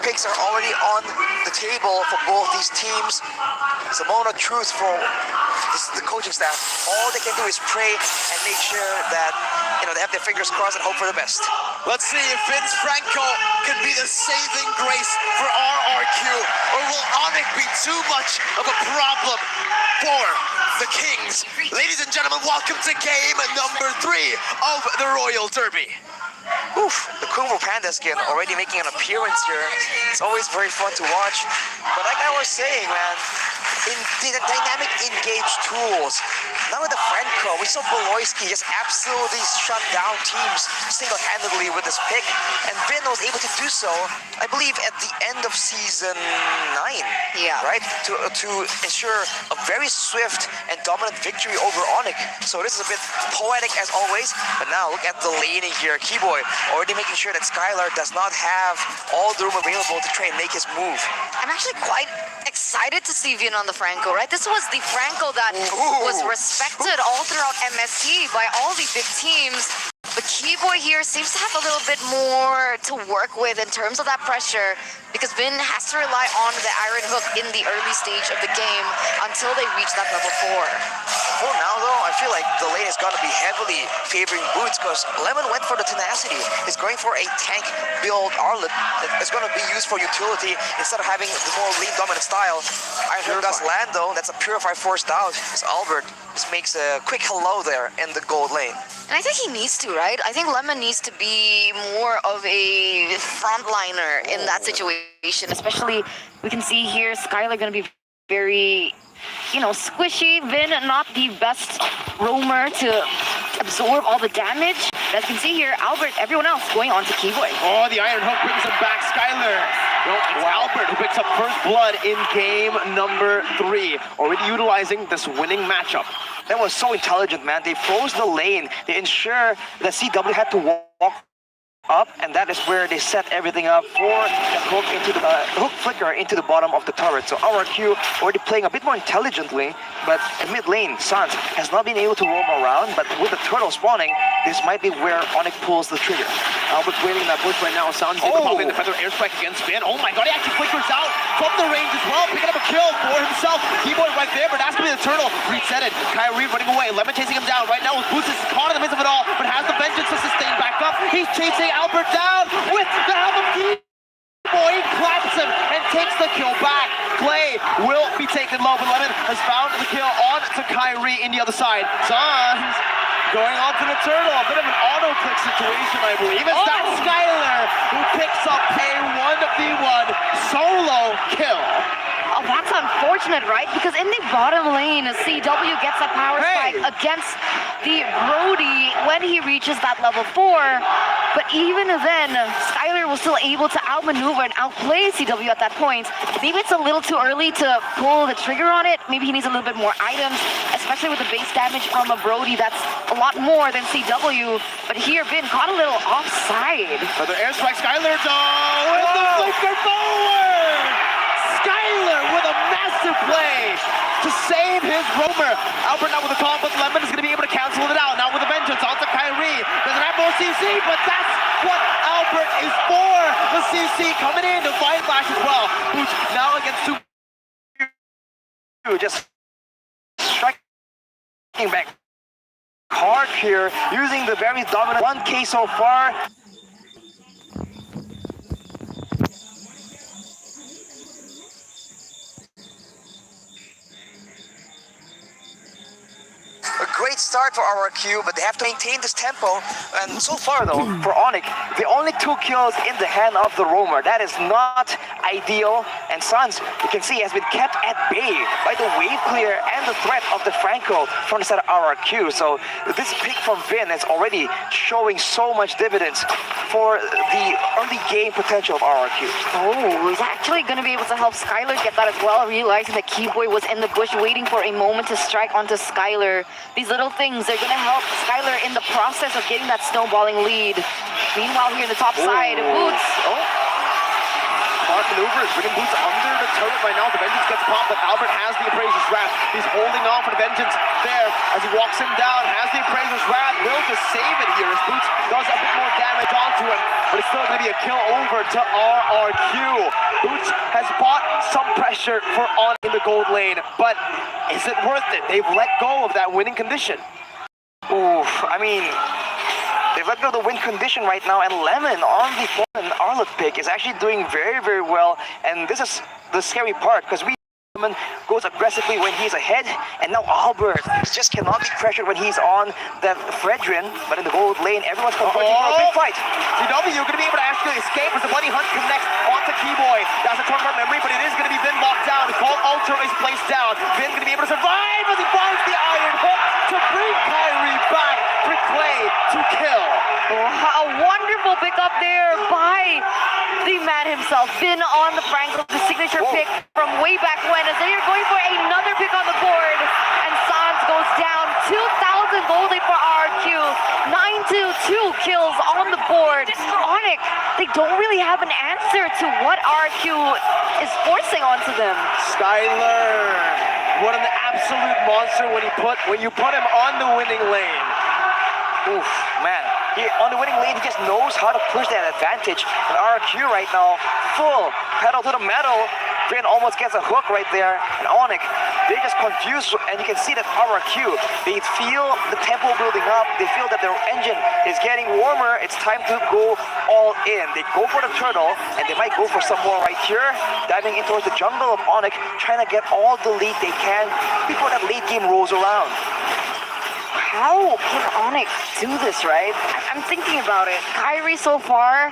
picks are already on the table for both these teams. It's a moment of truth for the coaching staff. All they can do is pray and make sure that they have their fingers crossed and hope for the best. Let's see if Vince Franco can be the saving grace for RRQ, or will ONIC be too much of a problem for the Kings? Ladies and gentlemen, welcome to game number 3 of the Royal Derby. Oof, the Kung Fu Panda skin already making an appearance here. It's always very fun to watch. But like I was saying, man, in the dynamic engage tools, now with the Franco, we saw Boloyski just absolutely shut down teams single-handedly with this pick, and Vin was able to do so, I believe, at the end of season 9. Yeah. Right? To ensure a very swift and dominant victory over ONIC. So this is a bit poetic as always, but now look at the laning here. Keyboy already making sure that Skylar does not have all the room available to try and make his move. I'm actually quite excited to see Vin on the Franco, right? This was the Franco that was respected all throughout MSC by all the big teams. But Keyboy here seems to have a little bit more to work with in terms of that pressure, because Vin has to rely on the Iron Hook in the early stage of the game until they reach that level 4. For now, though, I feel like the lane is going to be heavily favoring Boots, because Lemon went for the tenacity. He's going for a tank build Arlot that is going to be used for utility instead of having the more lane dominant style. Iron Hook does land, though. That's a Purify forced out. As Albert just makes a quick hello there in the gold lane. And I think he needs to, right? I think Lemon needs to be more of a frontliner in that situation, especially we can see here Skylar going to be very, squishy. Vin, not the best roamer to absorb all the damage. As you can see here, Albert, everyone else going on to Keyboy. Oh, the Iron Hook brings him back. Skylar. No, it's Albert who picks up first blood in game number 3, already utilizing this winning matchup. That was so intelligent, man. They froze the lane. They ensure that CW had to walk up, and that is where they set everything up for the hook into the hook flicker into the bottom of the turret. So RRQ already playing a bit more intelligently, but in mid lane, Sans has not been able to roam around, but with the turtle spawning, this might be where ONIC pulls the trigger. Albert's waiting in that bush right now. Sans able to pop in the feather airstrike against Vin. Oh my god, he actually flickers out from the range as well, picking up a kill for himself. Keyboy right there, but that's gonna be the turtle. Reset it. Kyrie running away. Lemon chasing him down. Right now with Boots is caught in the midst of it all, but has the vengeance to sustain back up. He's chasing Albert down with the help of Keyboy. He claps him and takes the kill back. Clay will be taken low, but Lemon has found the kill on to Kyrie in the other side. Sans going on to the turtle. A bit of an auto-click situation, I believe. It's that Skylar who picks up a 1v1 solo kill. Oh, that's unfortunate, right? Because in the bottom lane, CW gets a power spike against the Brody when he reaches that level 4. But even then, Skylar was still able to outmaneuver and outplay CW at that point. Maybe it's a little too early to pull the trigger on it. Maybe he needs a little bit more items, especially with the base damage from a Brody that's a lot more than CW. But here, Vin caught a little offside. But the airstrike, Skylar with the flicker forward! Skylar with a massive play to save his roamer. Albert now with the comp, but Lemon is going to be able to cancel it out. Now with a vengeance onto Kyrie. Doesn't have more CC, but that's what Albert is for. The CC coming in to find Flash as well. Who's now against two. Just striking back hard here, using the very dominant 1K so far. A great start for RRQ, but they have to maintain this tempo. And so far, though, for ONIC, the only 2 kills in the hand of the roamer. That is not ideal. And Sans, you can see, has been kept at bay by the wave clear and the threat of the Franco from the side of RRQ. So this pick from Vin is already showing so much dividends for the early game potential of RRQ. Oh, he's actually going to be able to help Skylar get that as well, realizing that Keyboy was in the bush waiting for a moment to strike onto Skylar. These little things are going to help Skylar in the process of getting that snowballing lead. Meanwhile, here in the top side, Boots. Mark maneuvers, bringing Boots under the turret right now. The Vengeance gets popped, but Albert has the Appraiser's Wrath. He's holding on for the Vengeance there as he walks him down, has the Appraiser's Wrath, will just save it here as Boots does a bit more damage onto him, but it's still going to be a kill over to RRQ. Boots has bought some pressure for On in the gold lane, but is it worth it? They've let go of that winning condition. Oof, I mean, they've let go of the win condition right now, and Lemon on the phone and Arlot pick is actually doing very, very well, and this is the scary part, because Lemon goes aggressively when he's ahead, and now Albert just cannot be pressured when he's on that Fredrin, but in the gold lane, everyone's converging for a big fight. CW going to be able to actually escape as the Bloody Hunt connects onto Keyboy. That's a turn memory, but it is going to be Vin locked down. The Cold Ultra is placed down. Vin going to be able to survive as he finds the Iron Hook to bring Kyrie back for Clay to kill. A wonderful pickup there by the man himself. Vin on the Franco, the signature pick from way back when, as they are going for another pick on the board, and Sans goes down. 2,000 gold for RRQ, 9-2 kills on the board. ONIC, they don't really have an answer to what RRQ is forcing onto them. Skyler, what an absolute monster when you put him on the winning lane. Oof, man. On the winning lane, he just knows how to push that advantage. And RRQ right now, full pedal to the metal. Vin almost gets a hook right there. And ONIC, they're just confused. And you can see that RRQ, they feel the tempo building up. They feel that their engine is getting warmer. It's time to go all in. They go for the turtle, and they might go for some more right here. Diving in towards the jungle of ONIC, trying to get all the lead they can before that late game rolls around. How can ONIC do this, right? I'm thinking about it. Kyrie so far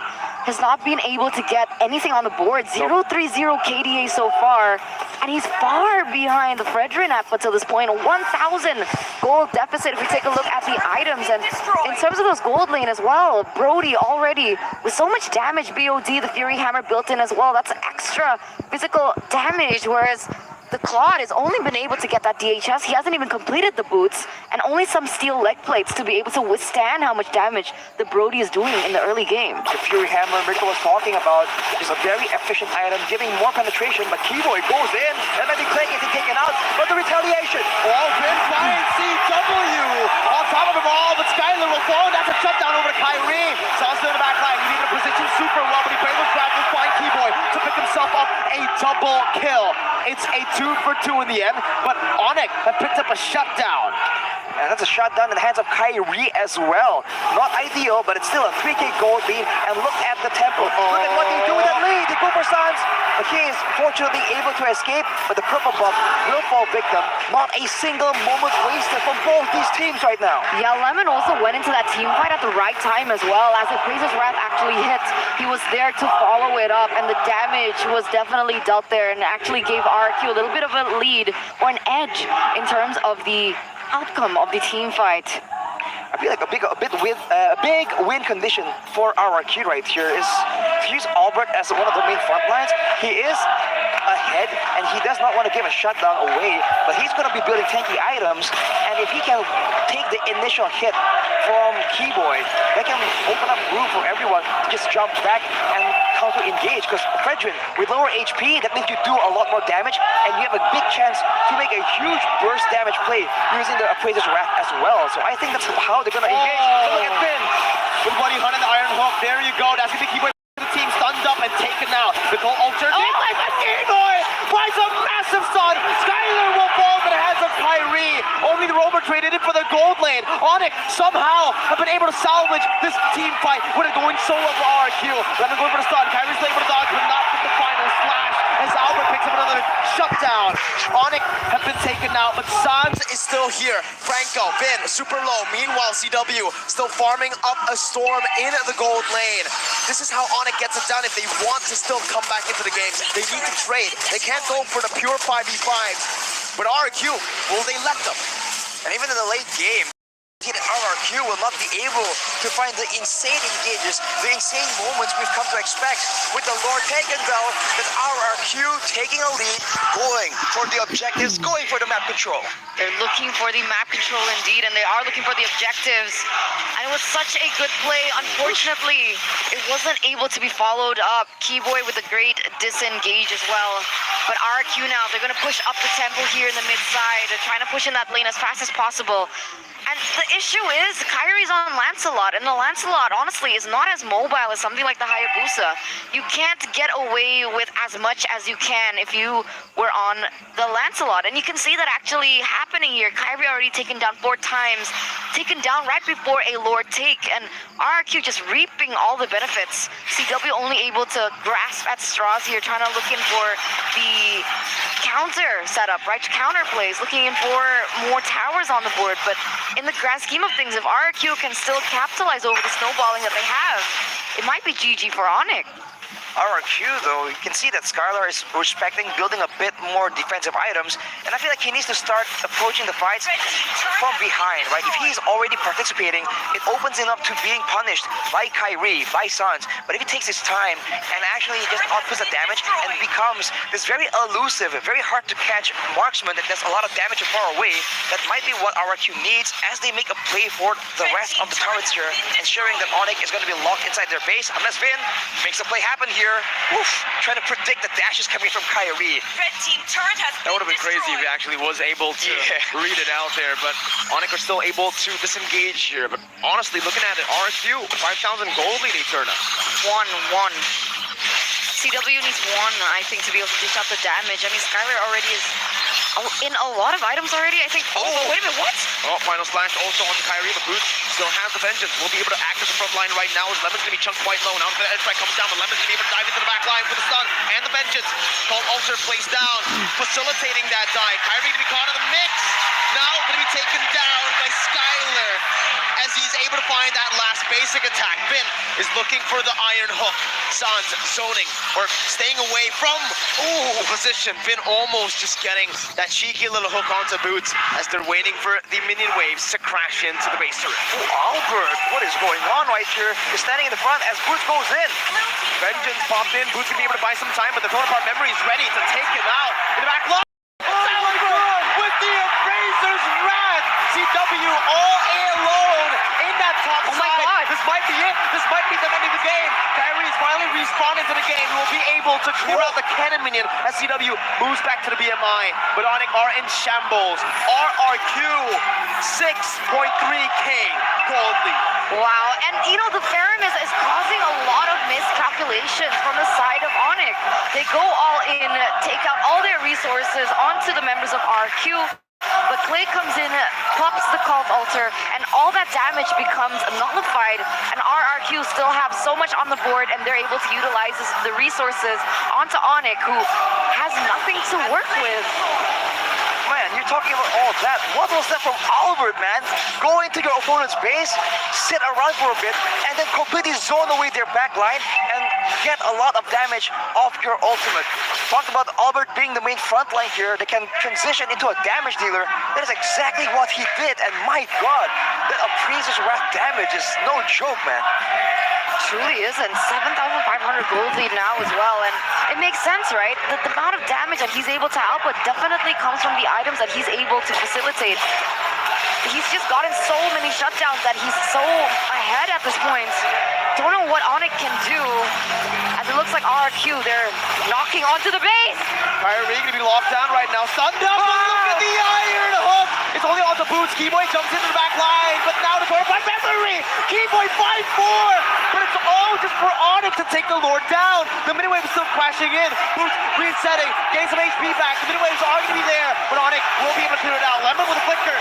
has not been able to get anything on the board. 0-3-0 KDA so far, and he's far behind the Fredrin up until this point. 1,000 gold deficit if we take a look at the items. And in terms of those gold lane as well, Brody already with so much damage, BOD, the Fury Hammer built in as well. That's extra physical damage, whereas the Claude has only been able to get that DHS. He hasn't even completed the boots, and only some steel leg plates to be able to withstand how much damage the Brody is doing in the early game. The Fury Hammer Mirko was talking about is a very efficient item, giving more penetration, but Keyboy goes in, and then the Clay gets taken out, but the retaliation. Oh, Vin flying CW on top of them all, but Skyler will fall, and that's a shutdown over to Kyrie. Sauce in the back line, he's able to position super well, but he brings his back with flying Keyboy to pick himself up a double kill. It's a 2-for-2 in the end, but ONIC have picked up a shutdown. And that's a shutdown in the hands of Kyrie as well. Not ideal, but it's still a 3K gold lead. And look at the tempo. Look at what they do with that lead. They go for Sans, but he is fortunately able to escape. But the purple buff will fall victim. Not a single moment wasted from both these teams right now. Yeah, Lemon also went into that team fight at the right time as well. As the Appraiser's Wrath actually hit, he was there to follow it up, and the damage was definitely dealt there and actually gave RRQ a little bit of a lead or an edge in terms of the outcome of the team fight. I feel like a big win condition for RRQ right here is to use Albert as one of the main front lines. He is ahead, and he does not want to give a shutdown away, but he's going to be building tanky items, and if he can take the initial hit from Keyboy, that can open up room for everyone to just jump back and counter engage, because Fredrin, with lower HP, that means you do a lot more damage, and you have a big chance to make a huge burst damage play using the Appraiser's Wrath as well. So I think that's how they're going to engage. So look at Finn. With Bloody Hunt and the Iron Hook, there you go. That's going to be Keyboy. The team stunned up and taken out. Nicole Ultra. Keyboy finds a massive stun. Skyler will fall into the hands of Kyrie. Only the Rover traded it for the gold lane. ONIC somehow have been able to salvage this team fight when it's going so well for RRQ. Lemon going for the stun. Kyrie's able to dodge, but not with the final slash. As Albert picks up another shutdown. ONIC have been taken out, but Sans is still here. Franco, Vin, super low. Meanwhile, CW still farming up a storm in the gold lane. This is how ONIC gets it done if they want to still come back into the game. They need to trade. They can't go for the pure 5v5s. But RRQ, will they let them? And even in the late game, RRQ will not be able to find the insane engages, the insane moments we've come to expect with the Lord taken though, that RRQ taking a lead, going for the objectives, going for the map control. They're looking for the map control indeed, and they are looking for the objectives. And it was such a good play. Unfortunately, it wasn't able to be followed up. Keyboy with a great disengage as well. But RRQ now, they're going to push up the tempo here in the mid side. They're trying to push in that lane as fast as possible. And the issue is, Kyrie's on Lancelot, and the Lancelot, honestly, is not as mobile as something like the Hayabusa. You can't get away with as much as you can if you were on the Lancelot. And you can see that actually happening here. Kyrie already taken down 4 times, taken down right before a Lord take, and RRQ just reaping all the benefits. CW only able to grasp at straws here, trying to look in for the counter setup, right? Counter plays, looking in for more towers on the board, but in the grand scheme of things, if RRQ can still capitalize over the snowballing that they have, it might be GG for ONIC. RRQ though, you can see that Skylar is respecting building a bit more defensive items, and I feel like he needs to start approaching the fights from behind, right? If he's already participating, it opens him up to being punished by Kyrie, by Suns, but if he takes his time and actually just outputs the damage and becomes this very elusive, very hard to catch marksman that does a lot of damage from far away, that might be what RRQ needs as they make a play for the rest of the turrets here, ensuring that ONIC is going to be locked inside their base, unless Vin makes a play happen here. Oof, trying to predict the dashes coming from Kyrie. Red team turret has That would have been crazy if he actually was able to read it out there, but ONIC are still able to disengage here. But honestly, looking at it, RRQ, 5,000 gold lead Eterna. 1-1. CW needs 1, I think, to be able to dish out the damage. I mean, Skylar already is in a lot of items already, I think. Oh, wait a minute, what? Oh, final slash also on Kyrie, but Boots still has the vengeance. Will be able to act as the front line right now as Lemon's going to be chunked quite low. Now the edge strike comes down, but Lemon's going to be able to dive into the back line with the stun and the vengeance. Called Alter placed down, facilitating that dive. Kyrie going to be caught in the mix. Now going to be taken down by Skylar as he's able to find that last basic attack. Vin is looking for the iron hook. Sans zoning or staying away from the position. Vin almost just getting that cheeky little hook onto Boots as they're waiting for the minion waves to crash into the base turret. Albert, what is going on right here? He's standing in the front as Boots goes in. Vengeance popped in. Boots gonna be able to buy some time, but the counterpart memory is ready to take him out in the back line. With the Appraiser's Wrath, CW all alone in that top Oh my side. God. This might be it. This might be the end of the game. Kyrie's finally respawned into the game. He will be able to clear out the cannon minion as CW moves back to the BMI. But ONIC are in shambles. RRQ 6.3k gold lead. Wow, and you know, the Pherom is causing a lot of miscalculations from the side of ONIC. They go all in, take out all their resources onto the members of RQ. But Clay comes in, pops the Cult Altar, and all that damage becomes nullified, and RRQ still have so much on the board, and they're able to utilize the resources onto ONIC, who has nothing to work with. Man, you're talking about all that. What was that from Albert, man? Go into your opponent's base, sit around for a bit, and then completely zone away their back line and get a lot of damage off your ultimate. Talk about Albert being the main front line here. They can transition into a damage dealer. That is exactly what he did, and my God, that Appraiser's Wrath damage is no joke, man. Truly is, and 7,500 gold lead now as well, and it makes sense, right? The amount of damage that he's able to output definitely comes from the items that he's able to facilitate. He's just gotten so many shutdowns that he's so ahead at this point. Don't know what ONIC can do, as it looks like RRQ, they're knocking onto the base. Kyrie gonna be locked down right now. Sunned up, but look at the iron hook. It's only onto Boots. Keyboy jumps into the back line, but now the court by memory. Keyboy 5-4, but it's all just for ONIC to take the Lord down. The mini wave is still crashing in. Boots resetting, getting some HP back. The mini waves are gonna be there, but ONIC will be able to clear it out. Lemon with a flicker.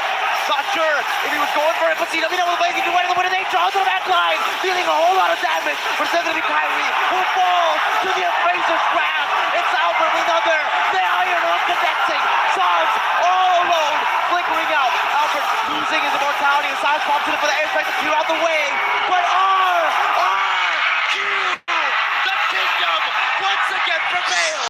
Not sure if he was going for it, but CW with a blazing to the winner. They draw to the back line, dealing a whole lot of damage. But it's going to be Kyrie, who falls to the Appraiser's Wrath. It's Albert with another. The iron hook connecting. Sans all alone, flickering out. Albert losing his immortality, and Sans pops in for the air strike to clear out the way. But